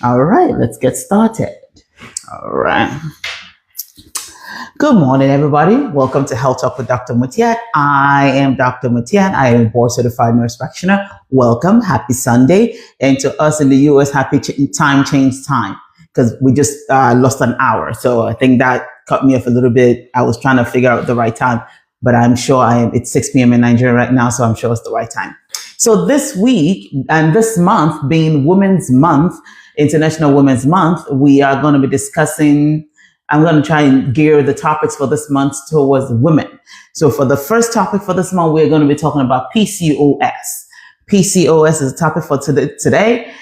All right, let's get started. All right. Good morning, everybody. Welcome to Health Talk with Dr. Mutiat. I am Dr. Mutiat. I am a board certified nurse practitioner. Welcome. Happy Sunday. And to us in the US, happy time change time, because we just lost an hour. So I think that cut me off a little bit. I was trying to figure out the right time, but I'm sure it's 6 p.m. in Nigeria right now, so I'm sure it's the right time. So this week and this month being Women's Month, International Women's Month, we are going to be discussing, I'm going to try and gear the topics for this month towards women. So for the first topic for this month, we're going to be talking about PCOS. PCOS is the topic for today.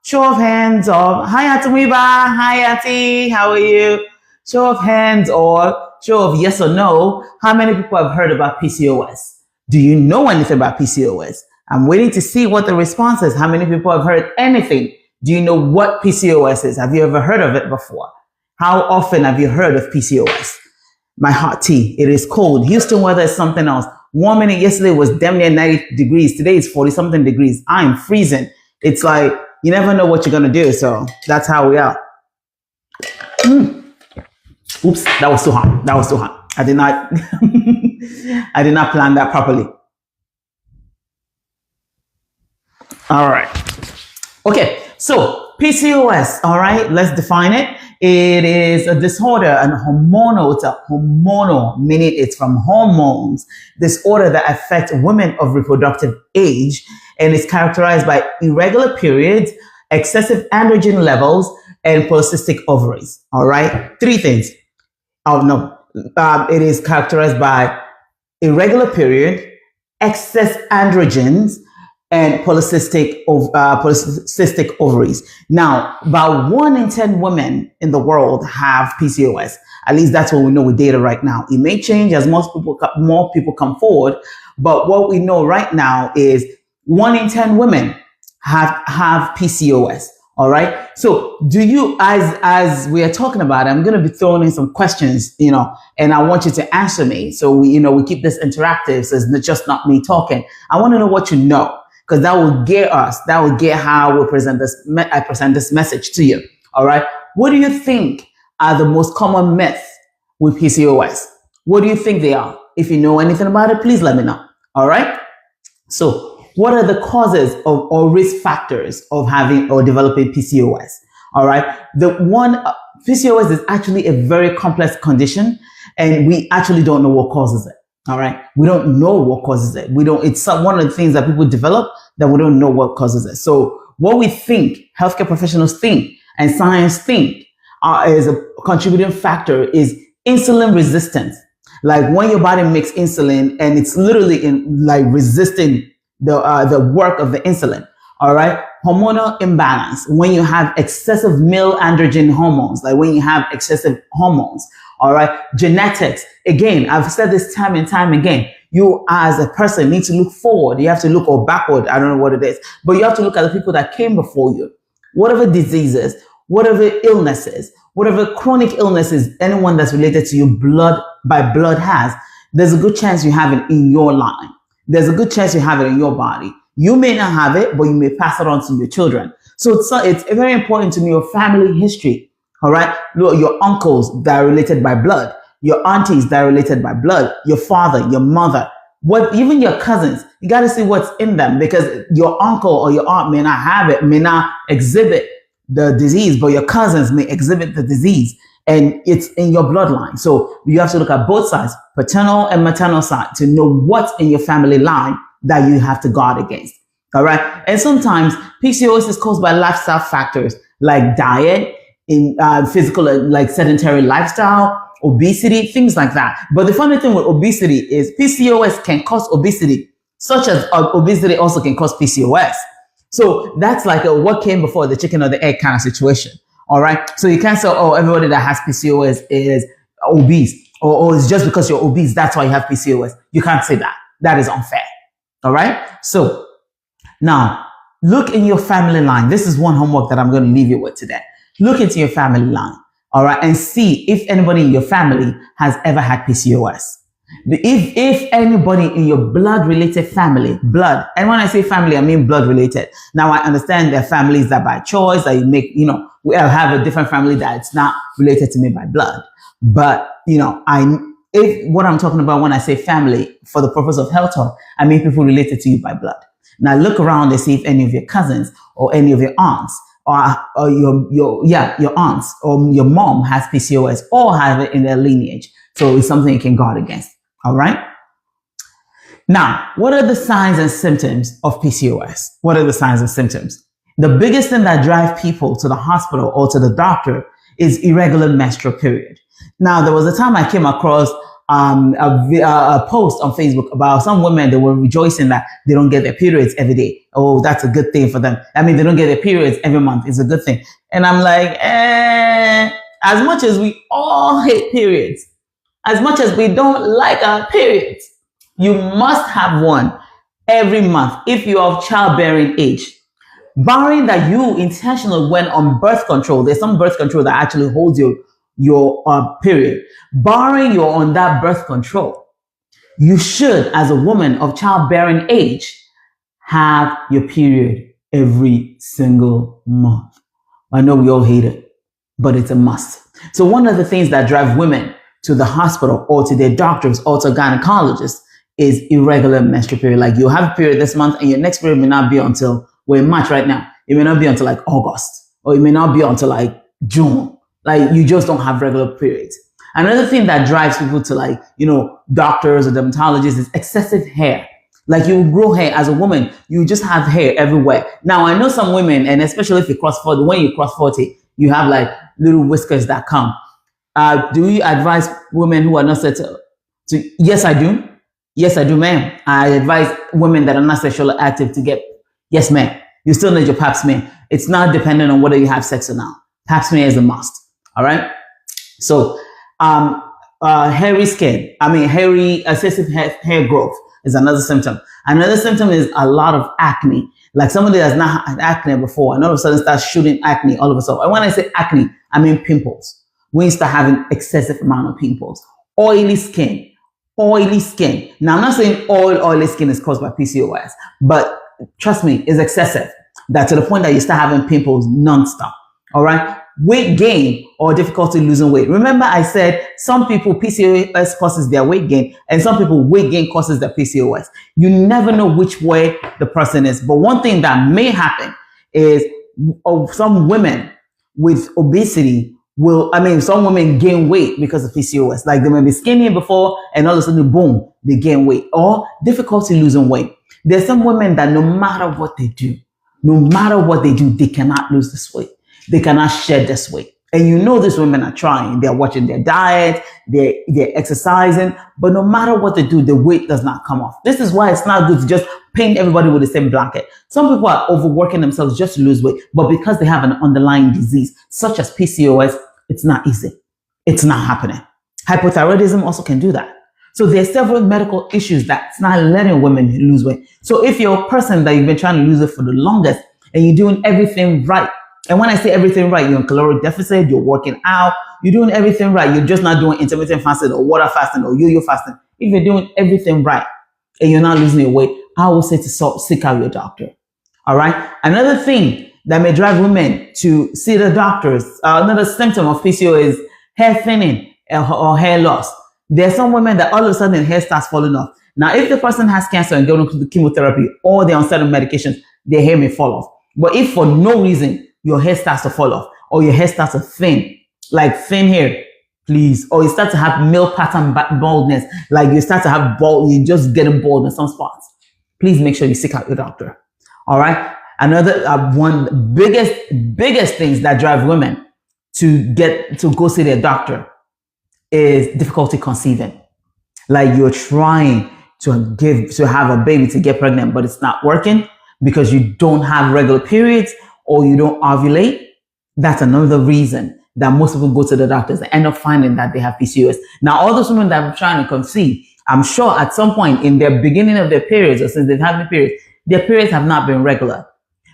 Show of hands or, hi Atumiba, hi Ati, how are you? Show of hands or show of yes or no. How many people have heard about PCOS? Do you know anything about PCOS? I'm waiting to see what the response is. How many people have heard anything? Do you know what PCOS is? Have you ever heard of it before? How often have you heard of PCOS? My hot tea. It is cold. Houston weather is something else. 1 minute yesterday was damn near 90 degrees. Today is 40 something degrees. I'm freezing. It's like, you never know what you're going to do. So that's how we are. Oops, that was too hot. That was too hot. I did not, I did not plan that properly. All right. Okay. So PCOS. All right. Let's define it. It is a disorder and hormonal. It's a hormonal, meaning it's from hormones. Disorder that affects women of reproductive age, and is characterized by irregular periods, excessive androgen levels, and polycystic ovaries. All right. 3 things. Oh no. It is characterized by irregular period, excess androgens, and polycystic ovaries. Now, about 1 in 10 women in the world have PCOS. At least that's what we know with data right now. It may change as more people come forward, but what we know right now is 1 in 10 women have PCOS. All right. So do you, as we are talking about it, I'm going to be throwing in some questions, and I want you to answer me. So we keep this interactive. So it's just not me talking. I want to know what you know, because that will get us, that will get how we present this. I present this message to you. All right. What do you think are the most common myths with PCOS? What do you think they are? If you know anything about it, please let me know. All right. So what are the causes of or risk factors of having or developing PCOS? All right. PCOS is actually a very complex condition, and we actually don't know what causes it. All right. We don't know what causes it. It's one of the things that people develop that we don't know what causes it. So what we think, healthcare professionals think, and science think is a contributing factor is insulin resistance. Like when your body makes insulin and it's literally resisting the work of the insulin. All right. Hormonal imbalance. When you have excessive male androgen hormones, like when you have excessive hormones. All right. Genetics. Again, I've said this time and time again. You as a person need to look forward. You have to look or backward. I don't know what it is, but you have to look at the people that came before you. Whatever diseases, whatever illnesses, whatever chronic illnesses, anyone that's related to you by blood has, there's a good chance you have it in your line. There's a good chance you have it in your body. You may not have it, but you may pass it on to your children. So it's very important to know your family history. All right. Look, your uncles that are related by blood, your aunties that are related by blood, your father, your mother, even your cousins. You got to see what's in them, because your uncle or your aunt may not have it, may not exhibit the disease, but your cousins may exhibit the disease. And it's in your bloodline. So you have to look at both sides, paternal and maternal side, to know what's in your family line that you have to guard against. All right. And sometimes PCOS is caused by lifestyle factors like diet, physical, like sedentary lifestyle, obesity, things like that. But the funny thing with obesity is PCOS can cause obesity, such as obesity also can cause PCOS. So that's like what came before, the chicken or the egg kind of situation. All right. So you can't say, oh, everybody that has PCOS is obese, or it's just because you're obese, that's why you have PCOS. You can't say that. That is unfair. All right. So now look in your family line. This is one homework that I'm going to leave you with today. Look into your family line. All right. And see if anybody in your family has ever had PCOS. If anybody in your blood related family, blood, and when I say family, I mean blood related. Now I understand there are families that by choice that you make, we have a different family that's not related to me by blood. But if what I'm talking about when I say family for the purpose of health talk, I mean people related to you by blood. Now look around and see if any of your cousins or any of your aunts or your aunts or your mom has PCOS or have it in their lineage. So it's something you can guard against. All right. Now, what are the signs and symptoms of PCOS? What are the signs and symptoms? The biggest thing that drives people to the hospital or to the doctor is irregular menstrual period. Now, there was a time I came across a post on Facebook about some women that were rejoicing that they don't get their periods every day. Oh, that's a good thing for them. I mean, they don't get their periods every month. It's a good thing. And I'm like, as much as we all hate periods, as much as we don't like our periods, you must have one every month if you're of childbearing age. Barring that you intentionally went on birth control, there's some birth control that actually holds your period. Barring you're on that birth control, you should, as a woman of childbearing age, have your period every single month. I know we all hate it, but it's a must. So one of the things that drive women to the hospital or to their doctors or to gynecologists is irregular menstrual period. Like you have a period this month and your next period may not be until, we're in March right now. It may not be until like August, or it may not be until like June. Like you just don't have regular periods. Another thing that drives people to doctors or dermatologists is excessive hair. Like you grow hair as a woman, you just have hair everywhere. Now I know some women, and especially if you cross 40, when you cross 40, you have like little whiskers that come. Do you advise women who are not set to? Yes, I do. Yes, I do, ma'am. I advise women that are not sexually active to get, yes, ma'am. You still need your pap smear. It's not dependent on whether you have sex or not. Pap smear is a must. All right. So, hairy skin. Hairy excessive hair growth is another symptom. Another symptom is a lot of acne. Like somebody that's not had acne before and all of a sudden starts shooting acne all of a sudden. And when I say acne, I mean pimples. When you start having excessive amount of pimples. Oily skin. Oily skin. Now, I'm not saying all oily skin is caused by PCOS, but trust me, it's excessive. That to the point that you start having pimples nonstop. All right. Weight gain or difficulty losing weight. Remember, I said some people PCOS causes their weight gain, and some people weight gain causes their PCOS. You never know which way the person is. But one thing that may happen is some women with obesity some women gain weight because of PCOS. Like they may be skinny before and all of a sudden, boom, they gain weight or difficulty losing weight. There's some women that no matter what they do, they cannot lose this weight. They cannot shed this weight. And these women are trying. They're watching their diet, they're exercising, but no matter what they do, the weight does not come off. This is why it's not good to just paint everybody with the same blanket. Some people are overworking themselves just to lose weight, but because they have an underlying disease, such as PCOS, it's not easy. It's not happening. Hypothyroidism also can do that. So there's several medical issues that's not letting women lose weight. So if you're a person that you've been trying to lose it for the longest and you're doing everything right, and when I say everything right, you're in caloric deficit, you're working out, you're doing everything right. You're just not doing intermittent fasting or water fasting or yo-yo fasting. If you're doing everything right and you're not losing your weight, I would say to seek out your doctor. All right. Another thing that may drive women to see the doctors, another symptom of PCOS is hair thinning or hair loss. There's some women that all of a sudden their hair starts falling off. Now, if the person has cancer and going to chemotherapy or they're on certain medications, their hair may fall off. But if for no reason your hair starts to fall off or your hair starts to thin, like thin hair, please, or you start to have male pattern baldness, like you start to have bald, you're just getting bald in some spots, please make sure you seek out your doctor. All right. Another one biggest things that drive women to go see their doctor is difficulty conceiving. Like you're trying to have a baby, to get pregnant, but it's not working because you don't have regular periods or you don't ovulate. That's another reason that most people go to the doctors and end up finding that they have PCOS. Now, all those women that are trying to conceive, I'm sure at some point in their beginning of their periods or since they've had the periods, their periods have not been regular.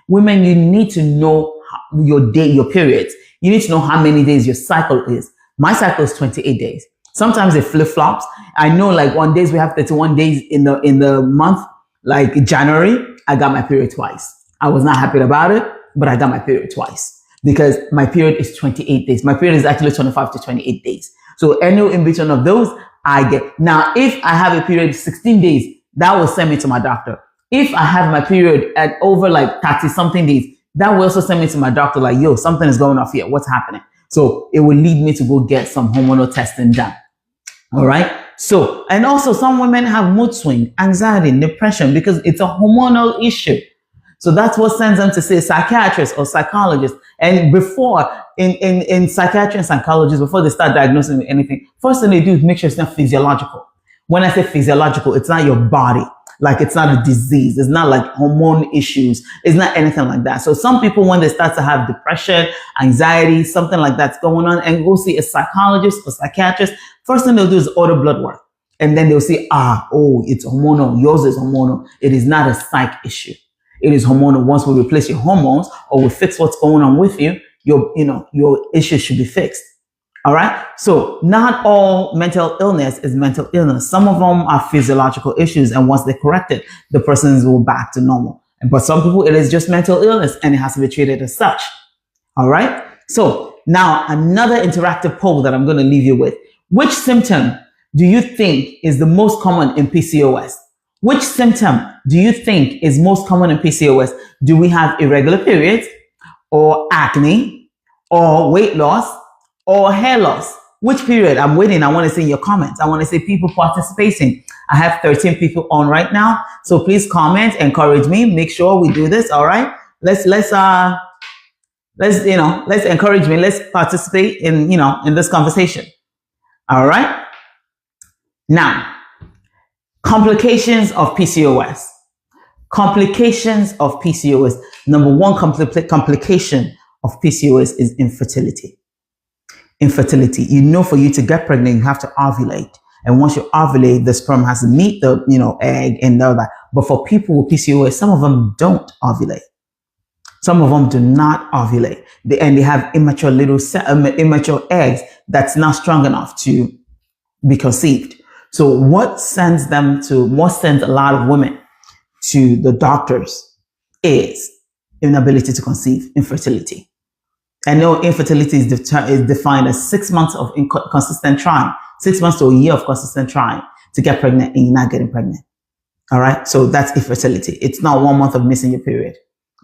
Women, you need to know your periods. You need to know how many days your cycle is. My cycle is 28 days. Sometimes it flip flops. I know, like on days we have 31 days in the month, like January, I got my period twice. I was not happy about it, but I got my period twice because my period is 28 days. My period is actually 25 to 28 days. So any in between of those, I get. Now, if I have a period 16 days, that will send me to my doctor. If I have my period at over like 30 something days, that will also send me to my doctor like, yo, something is going off here. What's happening? So it will lead me to go get some hormonal testing done. All right. So, and also some women have mood swing, anxiety, depression because it's a hormonal issue. So that's what sends them to see a psychiatrist or psychologist. And before, in psychiatry and psychologists, before they start diagnosing anything, first thing they do is make sure it's not physiological. When I say physiological, it's not your body. Like it's not a disease. It's not like hormone issues. It's not anything like that. So some people, when they start to have depression, anxiety, something like that's going on, and go see a psychologist or psychiatrist, first thing they'll do is order blood work. And then they'll say, it's hormonal. Yours is hormonal. It is not a psych issue. It is hormonal. Once we replace your hormones or we fix what's going on with you, your issue should be fixed. All right. So not all mental illness is mental illness. Some of them are physiological issues. And once they're corrected, the person will back to normal. But some people, it is just mental illness and it has to be treated as such. All right. So now another interactive poll that I'm going to leave you with. Which symptom do you think is the most common in PCOS? Which symptom do you think is most common in PCOS? Do we have irregular periods or acne or weight loss or hair loss? Which period? I'm waiting. I want to see your comments. I want to see people participating. I have 13 people on right now. So please comment, encourage me. Make sure we do this. All right. Let's encourage me. Let's participate in this conversation. All right. Now, complications of PCOS. Complications of PCOS. Number one complication of PCOS is infertility. Infertility. For you to get pregnant, you have to ovulate. And once you ovulate, the sperm has to meet the, egg and all that. But for people with PCOS, some of them don't ovulate. Some of them do not ovulate. They have immature eggs that's not strong enough to be conceived. So what sends a lot of women to the doctors is inability to conceive, infertility. And no, infertility is defined as 6 months of consistent trying, 6 months to a year of consistent trying to get pregnant and you're not getting pregnant. All right. So that's infertility. It's not 1 month of missing your period.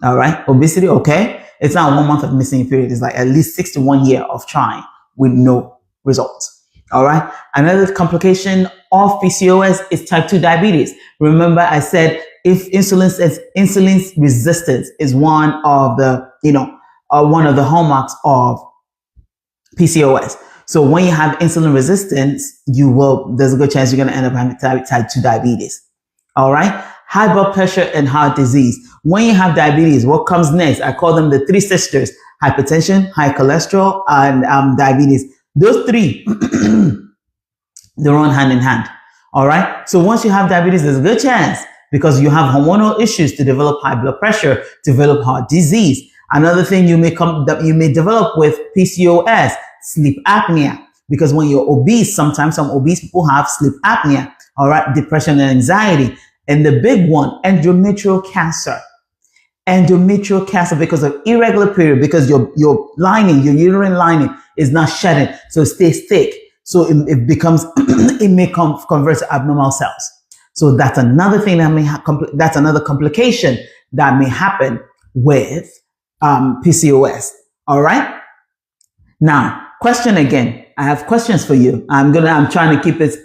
All right. Obesity. Okay. It's not 1 month of missing your period. It's like at least 6 to 1 year of trying with no results. All right. Another complication of PCOS is type 2 diabetes. Remember, I said if insulin resistance is one of the hallmarks of PCOS. So when you have insulin resistance, there's a good chance you're going to end up having type 2 diabetes. All right. High blood pressure and heart disease. When you have diabetes, what comes next? I call them the three sisters: hypertension, high cholesterol, and diabetes. Those three, they run hand in hand. All right. So once you have diabetes, there's a good chance because you have hormonal issues to develop high blood pressure, develop heart disease. Another thing you may develop with PCOS, sleep apnea, because when you're obese, sometimes some obese people have sleep apnea. All right. Depression and anxiety. And the big one, endometrial cancer. Endometrial cancer because of irregular period, because your uterine lining is not shedding, so it stays thick. So it may convert to abnormal cells. So that's another thing that's another complication that may happen with PCOS. All right. Now, question again. I have questions for you. I'm trying to keep it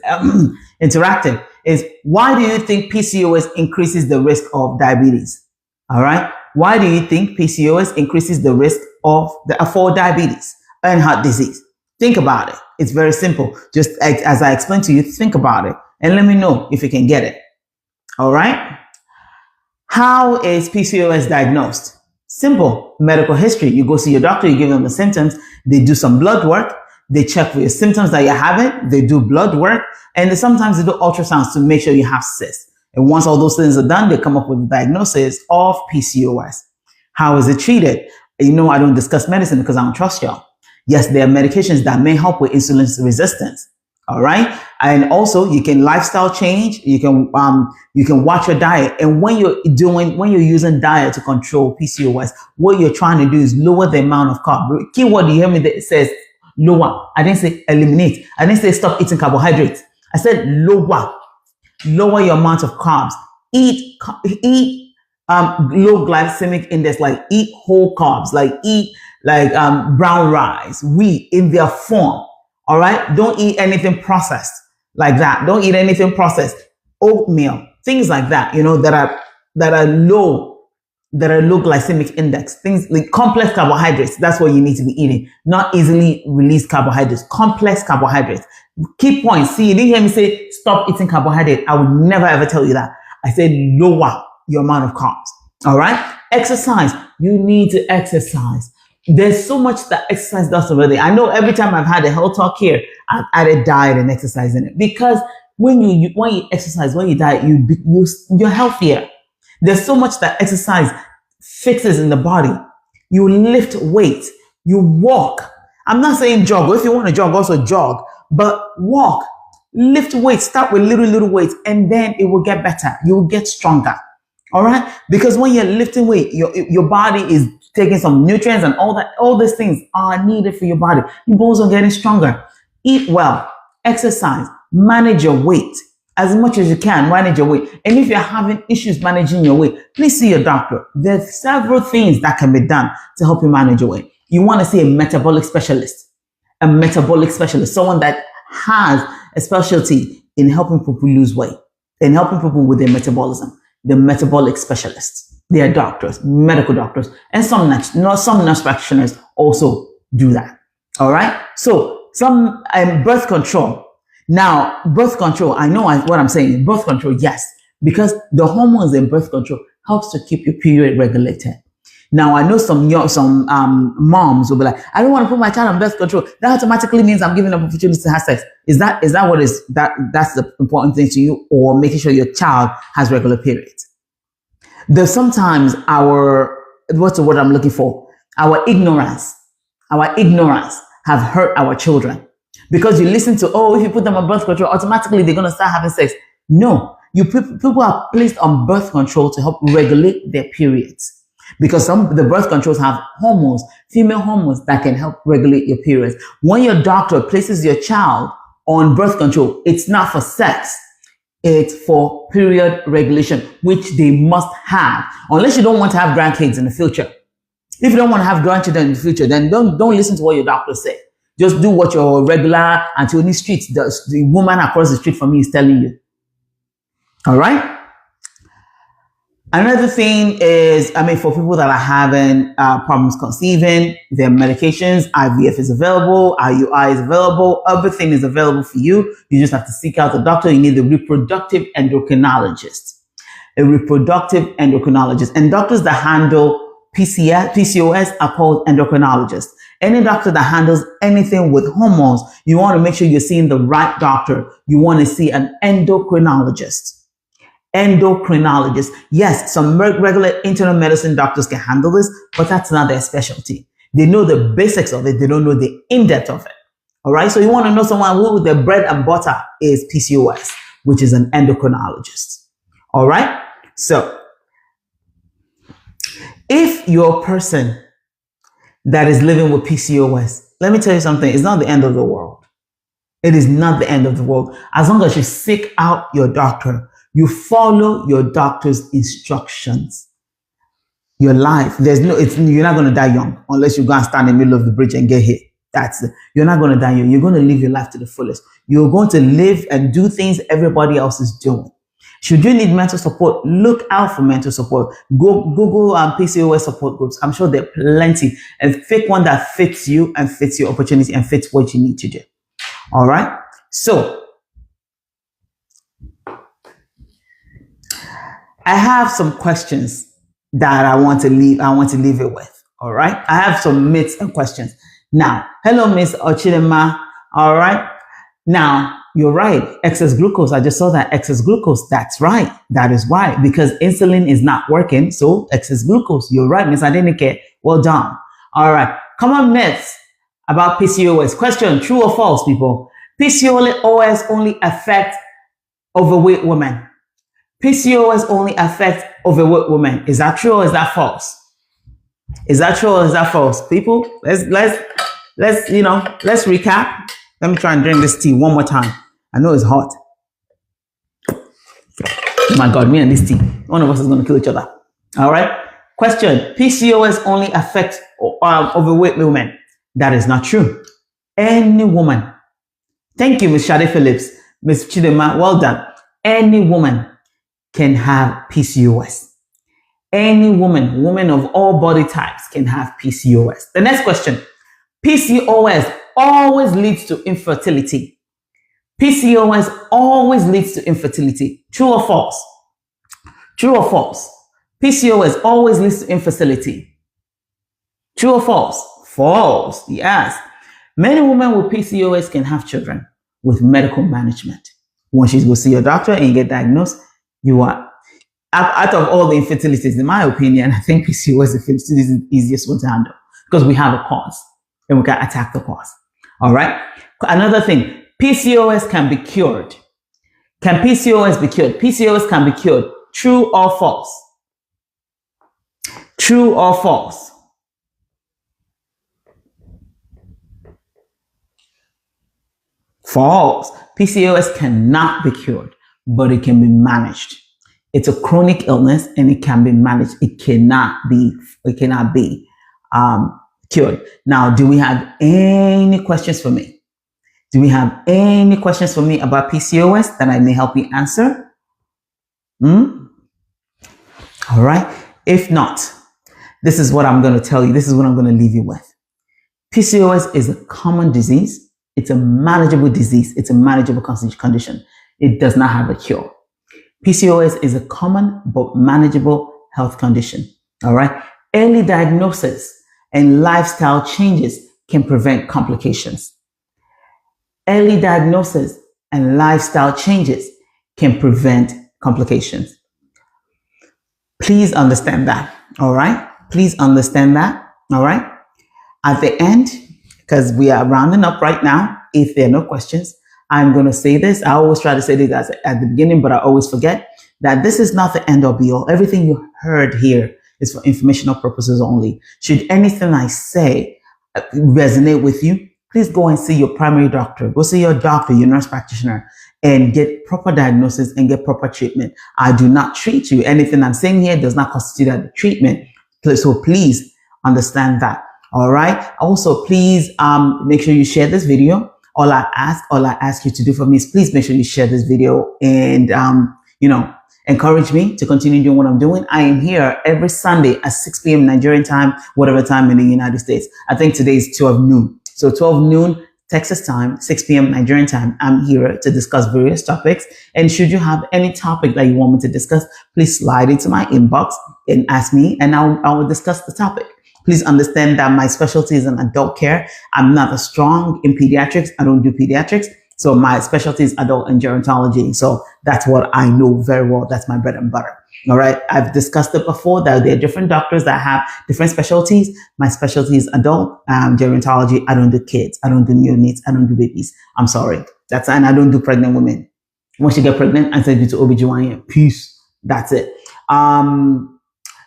interactive. Is why do you think PCOS increases the risk of diabetes? All right. Why do you think PCOS increases the risk for diabetes and heart disease? Think about it. It's very simple. Just as I explained to you, think about it and let me know if you can get it. All right. How is PCOS diagnosed? Simple. Medical history. You go see your doctor, you give them the symptoms. They do some blood work. They check for your symptoms that you're having. They do blood work. And sometimes they do ultrasounds to make sure you have cysts. And once all those things are done, they come up with a diagnosis of PCOS. How is it treated? I don't discuss medicine because I don't trust y'all. Yes, there are medications that may help with insulin resistance. All right. And also you can lifestyle change. You can watch your diet. And when you're using diet to control PCOS, what you're trying to do is lower the amount of carb. Keyword, you hear me that says lower. I didn't say eliminate. I didn't say stop eating carbohydrates. I said lower your amount of carbs. Eat low glycemic index, like eat whole carbs, like eat like brown rice, wheat in their form. All right. Don't eat anything processed like that. Don't eat anything processed. Oatmeal, things like that, that are low glycemic index, things like complex carbohydrates. That's what you need to be eating, not easily released carbohydrates, complex carbohydrates. Key point. See, you didn't hear me say stop eating carbohydrate. I would never ever tell you that. I said lower your amount of carbs. All right. Exercise. You need to exercise. There's so much that exercise does already. I know every time I've had a health talk here, I've added diet and exercise in it, because when you exercise, when you diet, you're healthier. There's so much that exercise fixes in the body. You lift weight, you walk. I'm not saying jog. If you want to jog, also jog, but walk, lift weights. Start with little weights, and then it will get better. You will get stronger. All right, because when you're lifting weight, your body is taking some nutrients, and all these things are needed for your body. Your bones are getting stronger. Eat well, exercise, manage your weight as much as you can. Manage your weight, and if you're having issues managing your weight, please see your doctor. There's several things that can be done to help you manage your weight. You want to see a metabolic specialist, someone that has a specialty in helping people lose weight, in helping people with their metabolism. The metabolic specialists, they are doctors, medical doctors, and some nurse practitioners also do that. All right. So some birth control. Now, birth control, I know what I'm saying. Birth control, yes, because the hormones in birth control helps to keep your period regulated. Now, I know some moms will be like, I don't want to put my child on birth control. That automatically means I'm giving them opportunity to have sex. Is that what is that's the important thing to you, or making sure your child has regular periods? There's sometimes what's the word I'm looking for? Our ignorance have hurt our children, because you listen to, if you put them on birth control, automatically they're going to start having sex. No, people are placed on birth control to help regulate their periods. Because the birth controls have hormones, female hormones, that can help regulate your periods. When your doctor places your child on birth control, it's not for sex. It's for period regulation, which they must have. Unless you don't want to have grandkids in the future. If you don't want to have grandchildren in the future, then don't listen to what your doctor said. Just do what your regular Anthony Street, the woman across the street from me, is telling you. All right? Another thing is, for people that are having problems conceiving, their medications, IVF is available, IUI is available, everything is available for you. You just have to seek out the doctor. You need a reproductive endocrinologist. And doctors that handle PCOS are called endocrinologists. Any doctor that handles anything with hormones, you want to make sure you're seeing the right doctor. You want to see an endocrinologist. Yes, some regular internal medicine doctors can handle this, but that's not their specialty. They know the basics of it. They don't know the in-depth of it. All right. So you want to know someone who their bread and butter is PCOS, which is an endocrinologist. All right. So if you're a person that is living with PCOS, let me tell you something. It's not the end of the world. It is not the end of the world. As long as you seek out your doctor, you follow your doctor's instructions. Your life, you're not going to die young unless you go and stand in the middle of the bridge and get hit. You're not going to die young. You're going to live your life to the fullest. You're going to live and do things everybody else is doing. Should you need mental support, look out for mental support. Google PCOS support groups. I'm sure there are plenty. And pick one that fits you and fits your opportunity and fits what you need to do. All right. So I have some questions that I want to leave it with. All right. I have some myths and questions. Now, hello, Miss Ochidema. All right. Now, you're right. Excess glucose. I just saw that excess glucose. That's right. That is why, because insulin is not working. So excess glucose. You're right, Miss Adenike. Well done. All right. Common myths about PCOS. Question, true or false, people? PCOS only affects overweight women. PCOS only affects overweight women. Is that true or is that false? Is that true or is that false? People, let's recap. Let me try and drink this tea one more time. I know it's hot. Oh my God, me and this tea. One of us is going to kill each other. All right. Question: PCOS only affects overweight women. That is not true. Any woman. Thank you, Ms. Shade Phillips. Ms. Chidema, well done. Any woman can have PCOS. Any woman of all body types can have PCOS. The next question. PCOS always leads to infertility. PCOS always leads to infertility. True or false? True or false? PCOS always leads to infertility. True or false? False. Yes. Many women with PCOS can have children with medical management. Once you go see your doctor and you get diagnosed, you are out of all the infertilities, in my opinion, I think PCOS is the easiest one to handle because we have a cause and we can attack the cause. All right. Another thing, PCOS can be cured. Can PCOS be cured? PCOS can be cured. True or false? True or false? False. PCOS cannot be cured, but it can be managed. It's a chronic illness and it can be managed. It cannot be cured. Now, do we have any questions for me? Do we have any questions for me about PCOS that I may help you answer? All right. If not, this is what I'm going to tell you. This is what I'm going to leave you with. PCOS is a common disease. It's a manageable disease. It's a manageable condition. It does not have a cure. PCOS is a common but manageable health condition. All right. Early diagnosis and lifestyle changes can prevent complications. Early diagnosis and lifestyle changes can prevent complications. Please understand that. All right. Please understand that. All right. At the end, because we are rounding up right now, if there are no questions, I'm going to say this. I always try to say this at the beginning, but I always forget that this is not the end or be all. Everything you heard here is for informational purposes only. Should anything I say resonate with you, please go and see your primary doctor. Go see your doctor, your nurse practitioner, and get proper diagnosis and get proper treatment. I do not treat you. Anything I'm saying here does not constitute a treatment. So please understand that. All right. Also, please make sure you share this video. All I ask you to do for me is please make sure you share this video and encourage me to continue doing what I'm doing. I am here every Sunday at 6 p.m. Nigerian time, whatever time in the United States. I think today is 12 noon. So 12 noon Texas time, 6 p.m. Nigerian time. I'm here to discuss various topics. And should you have any topic that you want me to discuss, please slide into my inbox and ask me, and I will discuss the topic. Please understand that my specialty is in adult care. I'm not as strong in pediatrics. I don't do pediatrics. So my specialty is adult and gerontology. So that's what I know very well. That's my bread and butter. All right. I've discussed it before that there are different doctors that have different specialties. My specialty is adult gerontology. I don't do kids. I don't do neonates. I don't do babies. I'm sorry. And I don't do pregnant women. Once you get pregnant, I send you to OBGYN. Peace. That's it.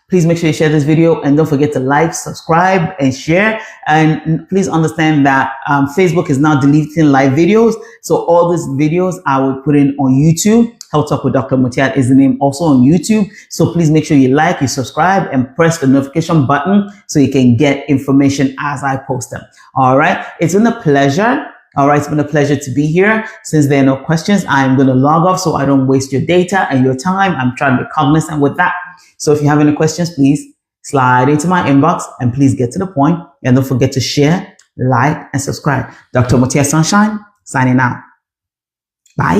Please make sure you share this video and don't forget to like, subscribe, and share. And please understand that Facebook is now deleting live videos. So all these videos I will put in on YouTube. Health Talk with Dr. Mutiat is the name, also on YouTube. So please make sure you like, you subscribe, and press the notification button so you can get information as I post them. All right. It's been a pleasure. All right. It's been a pleasure to be here. Since there are no questions, I'm going to log off so I don't waste your data and your time. I'm trying to be cognizant with that. So if you have any questions, please slide into my inbox and please get to the point. And don't forget to share, like, and subscribe. Dr. Mutiat Sunshine, signing out.